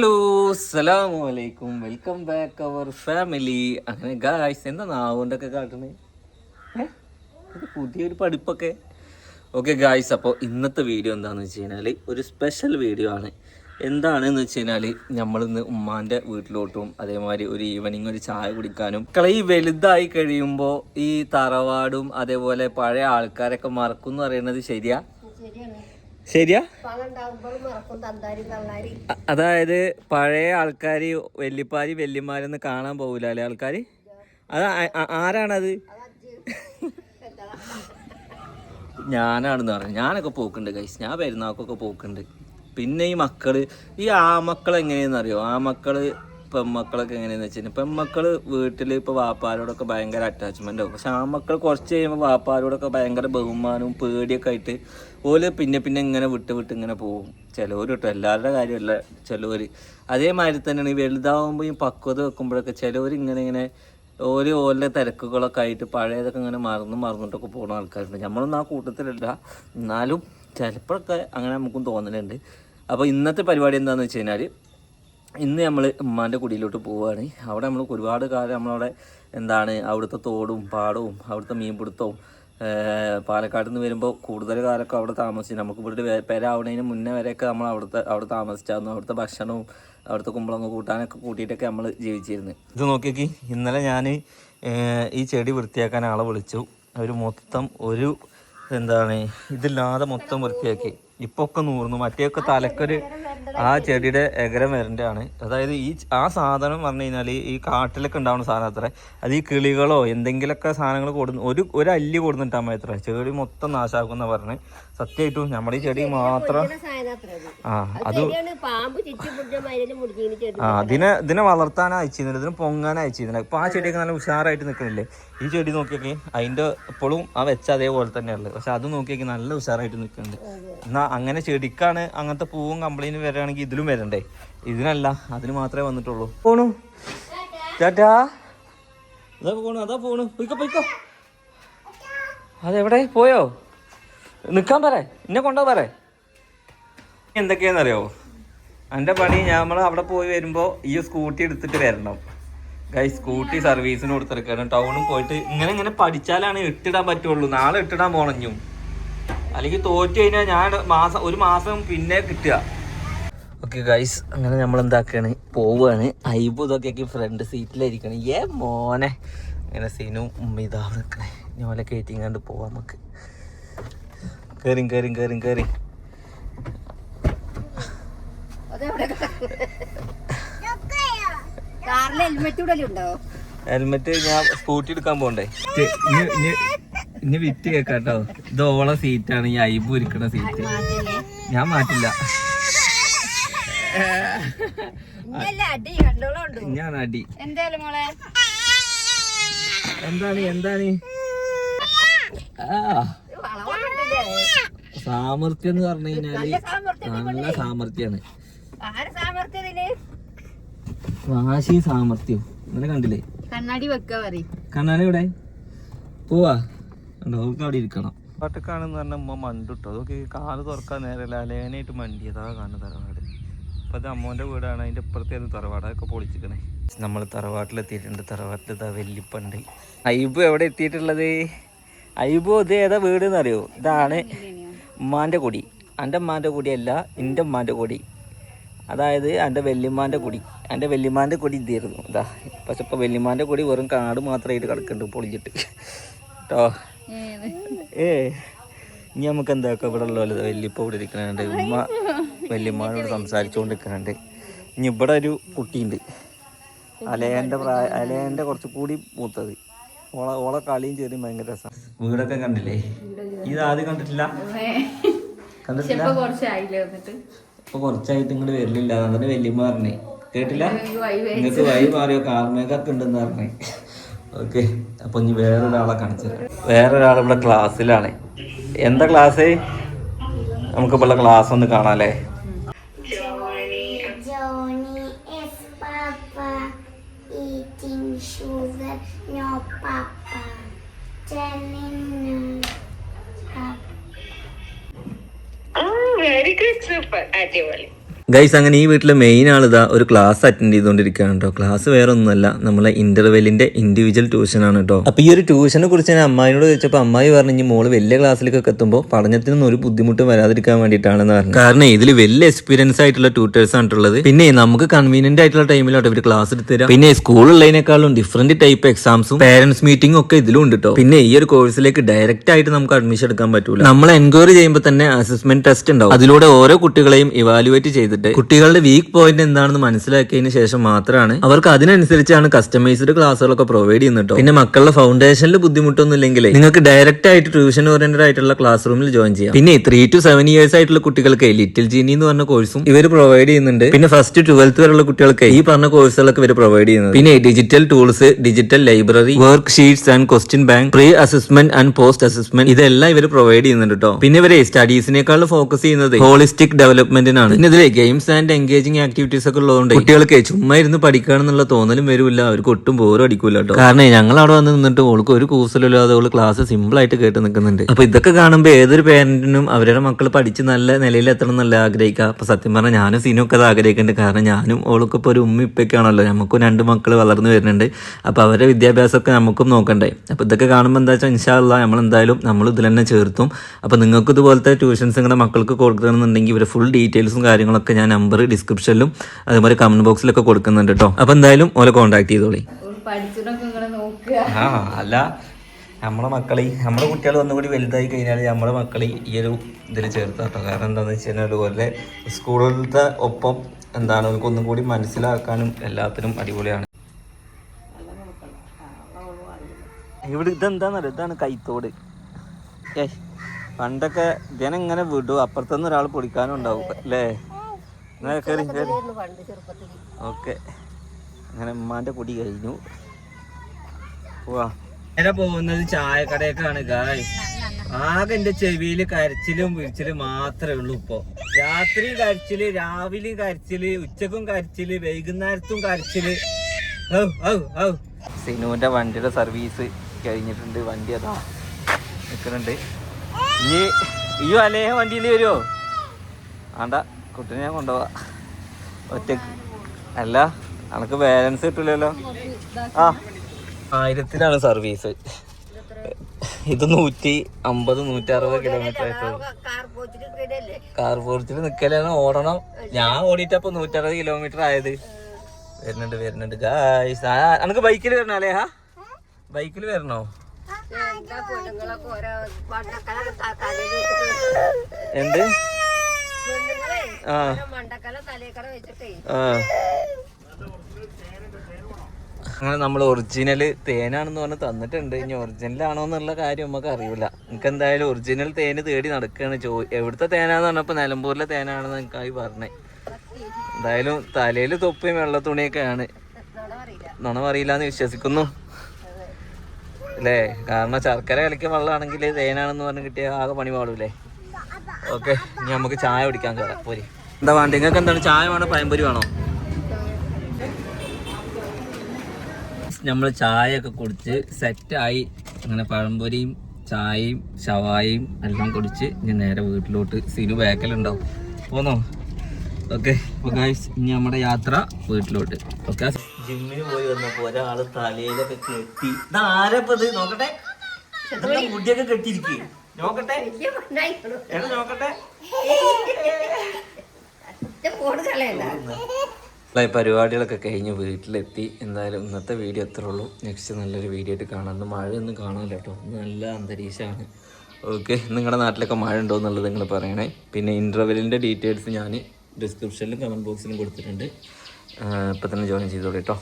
Hello അസ്സലാമലൈക്കും, welcome back അവർ family. അങ്ങനെ guys, എന്താ നാവുകൊണ്ടൊക്കെ കാട്ടണേ? പുതിയൊരു പഠിപ്പൊക്കെ. ഓക്കെ ഗായ്സ്, അപ്പോൾ ഇന്നത്തെ വീഡിയോ എന്താണെന്ന് വെച്ച് കഴിഞ്ഞാൽ ഒരു സ്പെഷ്യൽ വീഡിയോ ആണ്. എന്താണെന്ന് വെച്ച് കഴിഞ്ഞാൽ നമ്മളിന്ന് ഉമ്മാൻ്റെ വീട്ടിലോട്ടും അതേമാതിരി ഒരു ഈവനിങ് ഒരു ചായ കുടിക്കാനും ഈ വലുതായി കഴിയുമ്പോൾ ഈ തറവാടും അതേപോലെ പഴയ ആൾക്കാരൊക്കെ മറക്കും എന്ന് പറയുന്നത് ശരിയാ? അതായത് പഴയ ആൾക്കാർ വല്യപ്പാരി വല്യമാരൊന്നും കാണാൻ പോകില്ല അല്ലേ ആൾക്കാർ? അത് ആരാണത്? ഞാനാണെന്ന് പറഞ്ഞു. ഞാനൊക്കെ പോക്കുണ്ട് ഗൈസ്, ഞാൻ പെരുന്നാൾക്കൊക്കെ പോക്കുണ്ട്. പിന്നെ ഈ മക്കള്, ഈ ആമക്കൾ എങ്ങനെയാണെന്ന് അറിയോ? ആമക്കള് പെമ്മക്കളൊക്കെ എങ്ങനെയാന്ന് വെച്ച് കഴിഞ്ഞാൽ, പെമ്മക്കൾ വീട്ടിൽ ഇപ്പോൾ വാപ്പാരോടൊക്കെ ഭയങ്കര അറ്റാച്ച്മെൻ്റ് ആവും. പക്ഷെ ആമക്കൾ കുറച്ച് കഴിയുമ്പോൾ വാപ്പാരോടൊക്കെ ഭയങ്കര ബഹുമാനവും പേടിയൊക്കെ ആയിട്ട് ഓല് പിന്നെ ഇങ്ങനെ വിട്ട് ഇങ്ങനെ പോകും. ചിലവർ കിട്ടും, എല്ലാവരുടെ കാര്യമല്ല, ചിലവർ. അതേമാതിരി തന്നെയാണ് ഈ വലുതാവുമ്പോൾ ഈ പക്വത വെക്കുമ്പോഴൊക്കെ ചിലവർ ഇങ്ങനെ ഓരോ തിരക്കുകളൊക്കെ ആയിട്ട് പഴയതൊക്കെ ഇങ്ങനെ മറന്നിട്ടൊക്കെ പോകുന്ന ആൾക്കാരുണ്ട്. നമ്മളൊന്നും ആ കൂട്ടത്തിലല്ല, എന്നാലും ചിലപ്പോഴൊക്കെ അങ്ങനെ നമുക്കും തോന്നലുണ്ട്. അപ്പോൾ ഇന്നത്തെ പരിപാടി എന്താണെന്ന് വെച്ച് കഴിഞ്ഞാൽ, ഇന്ന് നമ്മൾ ഉമ്മാൻ്റെ കുടിയിലോട്ട് പോവുകയാണ്. അവിടെ നമ്മൾ ഒരുപാട് കാലം നമ്മളവിടെ അവിടുത്തെ തോടും പാടവും അവിടുത്തെ മീൻപിടുത്തവും, പാലക്കാട് നിന്ന് വരുമ്പോൾ കൂടുതൽ കാലമൊക്കെ അവിടെ താമസിച്ചു. നമുക്ക് ഇവിടെ പേരാവുന്നതിന് മുന്നേ വരെയൊക്കെ നമ്മൾ അവിടെ താമസിച്ചായിരുന്നു. അവിടുത്തെ ഭക്ഷണവും അവിടുത്തെ കുമ്പളങ്ങ കൂട്ടാനൊക്കെ കൂട്ടിയിട്ടൊക്കെ നമ്മൾ ജീവിച്ചിരുന്നത്. ഇത് നോക്കിയേക്ക്, ഇന്നലെ ഞാൻ ഈ ചെടി വൃത്തിയാക്കാൻ ആളെ വിളിച്ചു. അവർ മൊത്തം ഇതില്ലാതെ മൊത്തം വൃത്തിയാക്കി. ഇപ്പോൾ ഒക്കെ നൂർന്നു, മറ്റേയൊക്കെ തലക്കൊരു ആ ചെടിയുടെ എകരം വരണ്ടാണ്. അതായത് ആ സാധനം പറഞ്ഞു കഴിഞ്ഞാൽ ഈ കാട്ടിലൊക്കെ ഉണ്ടാവുന്ന സാധനം അത്ര. അത് ഈ കിളികളോ എന്തെങ്കിലുമൊക്കെ സാധനങ്ങൾ ഒരു അല്ലി കൊടുന്നിട്ടാൽ മതി അത്ര. ചെടി മൊത്തം നാശാക്കുന്ന പറഞ്ഞ്. സത്യമായിട്ടും നമ്മുടെ ഈ ചെടി മാത്രം ഇതിനെ വളർത്താൻ അയച്ചിരുന്നില്ല, ഇതിന് പൊങ്ങാൻ അയച്ചിരുന്നില്ല. ഇപ്പൊ ആ ചെടിയൊക്കെ നല്ല ഉഷാറായിട്ട് നിൽക്കുന്നില്ലേ? ഈ ചെടി നോക്കിയൊക്കെ അതിന്റെ ഇപ്പോഴും ആ വെച്ച അതേപോലെ തന്നെയുള്ളത്. പക്ഷെ അത് നോക്കിയൊക്കെ നല്ല ഉഷാറായിട്ട് നിൽക്കുന്നുണ്ട്. എന്നാ അങ്ങനെ ചെടിക്കാണ് അങ്ങനത്തെ പൂവും കംപ്ലൈന്റ് വരികയാണെങ്കിൽ ഇതിലും വരണ്ടേ? ഇതിനല്ല, അതിന് മാത്രമേ വന്നിട്ടുള്ളൂ. പോണു ചേട്ടാ, അതാ പോണു. പൊയ്ക്കോ. അതെവിടെ പോയോ? നിക്കാൻ പറ, എന്നെ കൊണ്ടോ പറ. എന്തൊക്കെയാണെന്നറിയോ എൻ്റെ പണി? നമ്മൾ അവിടെ പോയി വരുമ്പോൾ ഈ സ്കൂട്ടി എടുത്തിട്ട് വരണം. സ്കൂട്ടി സർവീസിന് കൊടുത്തിരിക്കുകയാണ്. ടൗണിൽ പോയിട്ട് ഇങ്ങനെ പഠിച്ചാലാണ് ഇട്ടിടാൻ പറ്റുള്ളൂ. നാളെ ഇട്ടിടാൻ പോണഞ്ഞു, അല്ലെങ്കിൽ തോറ്റു കഴിഞ്ഞാൽ ഞാൻ ഒരു മാസം പിന്നെ കിട്ടുക. ഓക്കെ ഗൈസ്, അങ്ങനെ നമ്മൾ എന്താക്കുകയാണ്, പോവുകയാണ്. ഐബു ഇതൊക്കെ ഫ്രണ്ട് സീറ്റിലായിരിക്കണം. മോനെ അങ്ങനെ സീനും ഇതാ നിൽക്കണേ. ഞോലെ കയറ്റിങ്ങാണ്ട് പോവാം നമുക്ക്. കേറി ഹെൽമെറ്റ് ഞാൻ സ്കൂട്ടി എടുക്കാൻ പോണ്ടേ? ഇനി വിറ്റ് കേക്കാട്ടോ, ഇത് ഓളെ സീറ്റാണ്, ഈ ഐബു ഇരിക്കണ സീറ്റ്. ഞാൻ മാറ്റില്ല. ഞാൻ അടി എന്താണ് സാമർത്ഥ്യം എന്ന് പറഞ്ഞു കഴിഞ്ഞാല് നല്ല സാമർത്ഥ്യാണ്. വാശിയും സാമർത്ഥ്യവും ഇങ്ങനെ കണ്ടില്ലേ? കണ്ണാടി ഇവിടെ പോവാ നമുക്ക് അവിടെ ഇരിക്കണം. പാട്ടക്കാണെന്ന് പറഞ്ഞാൽ ഉമ്മ മണ്ടിട്ടോ. അതൊക്കെ കാല് തുറക്കാൻ നേരല്ല, അലേനായിട്ട് മണ്ടിയതാ കാണുന്ന തറവാട്. അപ്പൊ അത് അമ്മോന്റെ വീടാണ്, അതിന്റെ ഇപ്പുറത്തേന്ന് തറവാട്. അതൊക്കെ പൊളിച്ചിക്കണേ. നമ്മൾ തറവാട്ടിലെത്തിയിട്ടുണ്ട്. തറവാട്ടിൽ ഇതാ വല്യപ്പണ്ട്. ഐബു എവിടെ എത്തിയിട്ടുള്ളത്? ഐബു ഇത് ഏതാ വീട് എന്നറിയോ? ഇതാണ് ഉമ്മാന്റെ കൊടി. എൻ്റെ ഉമ്മാന്റെ കൊടിയല്ല, എൻ്റെ ഉമ്മാന്റെ കൊടി. അതായത് എൻ്റെ വല്യമ്മാൻ്റെ കൊടി. എൻ്റെ വല്യമ്മാൻ്റെ കൊടി ഇതായിരുന്നു. ഇതാ പക്ഷെ ഇപ്പോൾ വല്യമ്മാൻ്റെ കൊടി വെറും കാട് മാത്രമായിട്ട് കിടക്കുന്നുണ്ട് പൊളിച്ചിട്ട് കേട്ടോ. ഇനി നമുക്ക് എന്താക്കാം, ഇവിടെ ഉള്ളല്ലോ വല്യപ്പ ഇവിടെ ഇരിക്കുന്നുണ്ട്. ഉമ്മ വല്യമ്മയോട് സംസാരിച്ചുകൊണ്ടിരിക്കുന്നുണ്ട്. ഇനി ഇവിടെ ഒരു കുട്ടിയുണ്ട്, അലേൻ്റെ കുറച്ചുകൂടി മൂത്തത്. ഓളെ കളിയും ചെറിയും ഭയങ്കര രസമാണ്. വീടൊക്കെ കണ്ടില്ലേ? ഇത് ആദ്യം കണ്ടിട്ടില്ല? ഇപ്പൊ കുറച്ചായിട്ട് ഇങ്ങോട്ട് വരലില്ല. അതിന് വല്യമ്മ പറഞ്ഞേ കേട്ടില്ല? നിങ്ങൾക്ക് വഴി മാറിയോ, കാർമേഘൊക്കെ ഉണ്ടെന്ന് പറഞ്ഞേ. ഓക്കെ, അപ്പൊ ഇനി വേറൊരാളെ കാണിച്ചു തരാം. വേറൊരാൾ ഇവിടെ ക്ലാസ്സിലാണ്. എന്താ ക്ലാസ്? നമുക്കിപ്പോൾ ഉള്ള ക്ലാസ് ഒന്ന് കാണാല്ലേ? വെരി ഗുഡ്, സൂപ്പർ, അടിപൊളി. ഗൈസ് അങ്ങനെ ഈ വീട്ടിലെ മെയിൻ ആളിതാ ഒരു ക്ലാസ് അറ്റൻഡ് ചെയ്തുകൊണ്ടിരിക്കുകയാണ് കേട്ടോ. ക്ലാസ് വേറെ ഒന്നുമല്ല, നമ്മളെ ഇന്റർവെല്ലിന്റെ ഇൻഡിവിജ്വൽ ട്യൂഷൻ ആണ് കേട്ടോ. അപ്പൊ ഈ ഒരു ട്യൂഷനെ കുറിച്ച് ഞാൻ അമ്മായിനോട് ചോദിച്ചപ്പോൾ അമ്മായി പറഞ്ഞു മോള് വലിയ ക്ലാസ്സിലേക്കൊക്കെ എത്തുമ്പോൾ പഠനത്തിനൊന്നും ഒരു ബുദ്ധിമുട്ടും വരാതിരിക്കാൻ വേണ്ടിയിട്ടാണെന്ന് പറഞ്ഞു. കാരണം ഇതിൽ വലിയ എക്സ്പീരിയൻസ് ആയിട്ടുള്ള ട്യൂട്ടേഴ്സ് ആണുള്ളത്. പിന്നെ നമുക്ക് കൺവീനിയന്റ് ആയിട്ടുള്ള ടൈമിലോട്ട് ഇവർ ക്ലാസ് എടുത്ത് തരാം. പിന്നെ സ്കൂളുള്ളതിനേക്കാളും ഡിഫറെന്റ് ടൈപ്പ് എക്സാംസും പേരന്റ്സ് മീറ്റിംഗും ഒക്കെ ഇതിലും ഉണ്ട് കേട്ടോ. പിന്നെ ഈ ഒരു കോഴ്സിലേക്ക് ഡയറക്റ്റ് ആയിട്ട് നമുക്ക് അഡ്മിഷൻ എടുക്കാൻ പറ്റൂല. നമ്മൾ എൻക്വയറി ചെയ്യുമ്പോൾ തന്നെ അസസ്മെന്റ് ടെസ്റ്റ് ഉണ്ടാവും. അതിലൂടെ ഓരോ കുട്ടികളെയും ഇവാലുവേറ്റ് ചെയ്തിട്ട് കുട്ടികളുടെ വീക്ക് പോയിന്റ് എന്താണെന്ന് മനസ്സിലാക്കിയതിന് ശേഷം മാത്രമാണ് അവർക്ക് അതിനനുസരിച്ചാണ് കസ്റ്റമൈസ്ഡ് ക്ലാസ്സുകളൊക്കെ പ്രൊവൈഡ് ചെയ്യുന്നത്. പിന്നെ മക്കളുടെ ഫൗണ്ടേഷനിൽ ബുദ്ധിമുട്ടൊന്നും ഇല്ലെങ്കിൽ നിങ്ങൾക്ക് ഡയറക്റ്റ് ആയിട്ട് ട്യൂഷൻ ഓറിയന്റഡ് ആയിട്ടുള്ള ക്ലാസ് റൂമിൽ ജോയിൻ ചെയ്യാം. പിന്നെ 3 to 7 years ആയിട്ടുള്ള കുട്ടികൾക്ക് ലിറ്റിൽ ജീനി എന്ന് പറഞ്ഞ കോഴ്സും ഇവർ പ്രൊവൈഡ് ചെയ്യുന്നുണ്ട്. പിന്നെ ഫസ്റ്റ് 12th വരെയുള്ള കുട്ടികൾക്ക് ഈ പറഞ്ഞ കോഴ്സുകളൊക്കെ ഇവർ പ്രൊവൈഡ് ചെയ്യുന്നത്. പിന്നെ digital tools, digital library, work sheets and question bank, pre assessment and post assessment ഇതെല്ലാം ഇവർ പ്രൊവൈഡ് ചെയ്യുന്നുണ്ട് കേട്ടോ. പിന്നെ ഇവരെ സ്റ്റഡീസിനേക്കാൾ ഫോക്കസ് ചെയ്യുന്നത് ഹോളിസ്റ്റിക് ഡെവലപ്മെന്റിനാണ്. പിന്നെ ഇതിലെ ഗെയിംസ് ആൻഡ് എൻഗേജിംഗ് ആക്ടിവിറ്റീസ് ഒക്കെ ഉള്ളതുകൊണ്ട് കുട്ടികൾക്ക് ചുമ്മാ ഇരുന്ന് പഠിക്കുകയാണെന്നുള്ള തോന്നലും വരില്ല, അവർക്ക് ഒട്ടും ബോറും അടിക്കൂല കേട്ടോ. കാരണം ഞങ്ങൾ അവിടെ വന്ന് നിന്നിട്ട് ഓൾക്ക് ഒരു കൂസലില്ലാതെ അവള് ക്ലാസ് സിമ്പിൾ ആയിട്ട് കേട്ട് നിൽക്കുന്നുണ്ട്. അപ്പൊ ഇതൊക്കെ കാണുമ്പോൾ ഏതൊരു പേരന്റിനും അവരുടെ മക്കൾ പഠിച്ച് നല്ല നിലയിൽ എത്തണം എന്നല്ല ആഗ്രഹിക്കുക. അപ്പൊ സത്യം പറഞ്ഞാൽ ഞാനും സീനൊക്കെ അത് ആഗ്രഹിക്കുന്നുണ്ട്. കാരണം ഞാനും ഓൾക്ക് ഇപ്പോൾ ഒരു ഉമ്മ ഇപ്പൊക്കെയാണല്ലോ, നമുക്കും 2 മക്കൾ വളർന്നു വരുന്നുണ്ട്. അപ്പൊ അവരുടെ വിദ്യാഭ്യാസമൊക്കെ നമുക്കും നോക്കണ്ടേ. അപ്പൊ ഇതൊക്കെ കാണുമ്പോൾ എന്താ വെച്ചാൽ ഇൻഷാ അല്ലാഹ് നമ്മൾ ഇതിൽ തന്നെ ചേർത്തും. അപ്പൊ നിങ്ങൾക്ക് ഇതുപോലത്തെ ട്യൂഷൻസ് നിങ്ങളുടെ മക്കൾക്ക് കൊടുക്കണമെന്നുണ്ടെങ്കിൽ ഇവരെ ഫുൾ ഡീറ്റെയിൽസും കാര്യങ്ങളൊക്കെ ഞാൻ നമ്പർ ഡിസ്ക്രിപ്ഷനിലും അതുപോലെ കമന്റ് ബോക്സിലൊക്കെ കൊടുക്കുന്നുണ്ട് കേട്ടോ. അപ്പൊ എന്തായാലും ഓലെ കോൺടാക്ട് ചെയ്തോളി. അല്ല നമ്മളെ മക്കളെ നമ്മുടെ കുട്ടികൾ ഒന്നുകൂടി വലുതായി കഴിഞ്ഞാൽ നമ്മുടെ മക്കളെ ഈ ഒരു ഇതിൽ ചേർത്താട്ടോ. കാരണം എന്താണെന്ന് വെച്ച് കഴിഞ്ഞാൽ അതുപോലെ സ്കൂളിലത്തെ ഒപ്പം എന്താണ് അവർക്ക് ഒന്നും കൂടി മനസ്സിലാക്കാനും എല്ലാത്തിനും അടിപൊളിയാണ്. ഇവിടെ ഇതെന്താന്നറിയോ, ഇതാണ് കൈത്തോട്. പണ്ടൊക്കെ ഇതിനെങ്ങനെ വിടും, അപ്പുറത്തുനിന്ന് ഒരാൾ പൊടിക്കാനും ഉണ്ടാവും അല്ലേ. കയറി കയറി ഓക്കെ. അങ്ങനെ ഉമ്മാന്റെ പൊടി കഴിഞ്ഞു. പോവാ നേരെ പോകുന്നത് ചായക്കടയൊക്കെയാണ് ഗായ്സ്. ആകെ എന്റെ ചെവിയില് കരച്ചിലും വിരിച്ചിലും മാത്രമേ ഉള്ളൂ ഇപ്പൊ. രാത്രി കരച്ചില്, രാവിലെയും കരച്ചില്, ഉച്ചക്കും കരച്ചില്, വൈകുന്നേരത്തും കരച്ചില്. സിനുവിന്റെ വണ്ടിയുടെ സർവീസ് കഴിഞ്ഞിട്ടുണ്ട്. വണ്ടി അതാ നിൽക്കുന്നുണ്ട്. ഇനി ഈ അലേ വണ്ടിയിൽ വരുമോ? ആണ്ട കുട്ടിനെ ഞാൻ കൊണ്ടുപോവാ ഒറ്റക്ക്. അല്ല അനക്ക് ബാലൻസ് കിട്ടില്ലല്ലോ. 1000-ലാണ് സർവീസ്. ഇത് 150-160 കിലോമീറ്റർ ആയിട്ടുള്ളൂ. കാർ പോർച്ചിൽ നിക്കലാണ്, ഓടണം. ഞാൻ ഓടിയിട്ടപ്പോ 160 കിലോമീറ്റർ ആയത്. വരുന്നുണ്ട് ഗായ്സ്. അനക്ക് ബൈക്കിൽ വരണോ അല്ലേഹാ? ബൈക്കിൽ വരണോ? എന്ത് അങ്ങനെ നമ്മൾ ഒറിജിനൽ തേനാണെന്ന് പറഞ്ഞ് തന്നിട്ടുണ്ട്. ഇനി ഒറിജിനൽ ആണോ എന്നുള്ള കാര്യം നമുക്ക് അറിയില്ല. എനിക്ക് എന്തായാലും ഒറിജിനൽ തേന് തേടി നടക്കുകയാണ്. എവിടുത്തെ തേനാന്ന് പറഞ്ഞപ്പോൾ നിലമ്പൂരിലെ തേനാണെന്ന് എനിക്കായി പറഞ്ഞേ. എന്തായാലും തലയിൽ തൊപ്പിയും വെള്ള തുണിയൊക്കെയാണ്. നുണ പറയില്ലാന്ന് വിശ്വസിക്കുന്നു അല്ലേ. കാരണം ശർക്കര കലക്കിയ വെള്ളമാണെങ്കിൽ തേനാണെന്ന് പറഞ്ഞ് കിട്ടിയ ആകെ പണി പാടൂലേ. ഓക്കെ, ഇനി നമുക്ക് ചായ കുടിക്കാൻ കയറാം. പോരി. എന്താ വേണ്ട നിങ്ങൾക്ക്? എന്താണ് ചായ വേണോ പഴംപൊരി വേണോ? നമ്മൾ ചായയൊക്കെ കുടിച്ച് സെറ്റായി. അങ്ങനെ പഴംപൊരിയും ചായയും ഷവായയും എല്ലാം കുടിച്ച് ഇനി നേരെ വീട്ടിലോട്ട്. സിനു ബാക്കലുണ്ടാവും. പോന്നോ? ഓക്കെ. അപ്പോൾ ഗൈസ് ഇനി നമ്മുടെ യാത്ര വീട്ടിലോട്ട്. ഓക്കെ. ജിമ്മിന് പോയി വന്നപ്പോൾ ഒരാള് തലയിലൊക്കെ കെട്ടി. ഇതാരപ്പത് നോക്കട്ടെ. മുടിയൊക്കെ കെട്ടിയിരിക്കും. നോക്കട്ടെ നോക്കട്ടെ. പരിപാടികളൊക്കെ കഴിഞ്ഞ് വീട്ടിലെത്തി. എന്തായാലും ഇന്നത്തെ വീഡിയോ എത്ര ഉള്ളൂ. നെക്സ്റ്റ് നല്ലൊരു വീഡിയോ ആയിട്ട് കാണാം. ഇന്ന് മഴയൊന്നും കാണാനില്ല കേട്ടോ. നല്ല അന്തരീക്ഷമാണ്. ഓക്കെ, നിങ്ങളുടെ നാട്ടിലൊക്കെ മഴ ഉണ്ടോ എന്നുള്ളത് നിങ്ങൾ പറയണേ. പിന്നെ ഇൻ്റർവെല്ലിൻ്റെ ഡീറ്റെയിൽസ് ഞാൻ ഡിസ്ക്രിപ്ഷനിലും കമൻറ്റ് ബോക്സിലും കൊടുത്തിട്ടുണ്ട്. ഇപ്പം തന്നെ ജോയിൻ ചെയ്തോളൂ കേട്ടോ.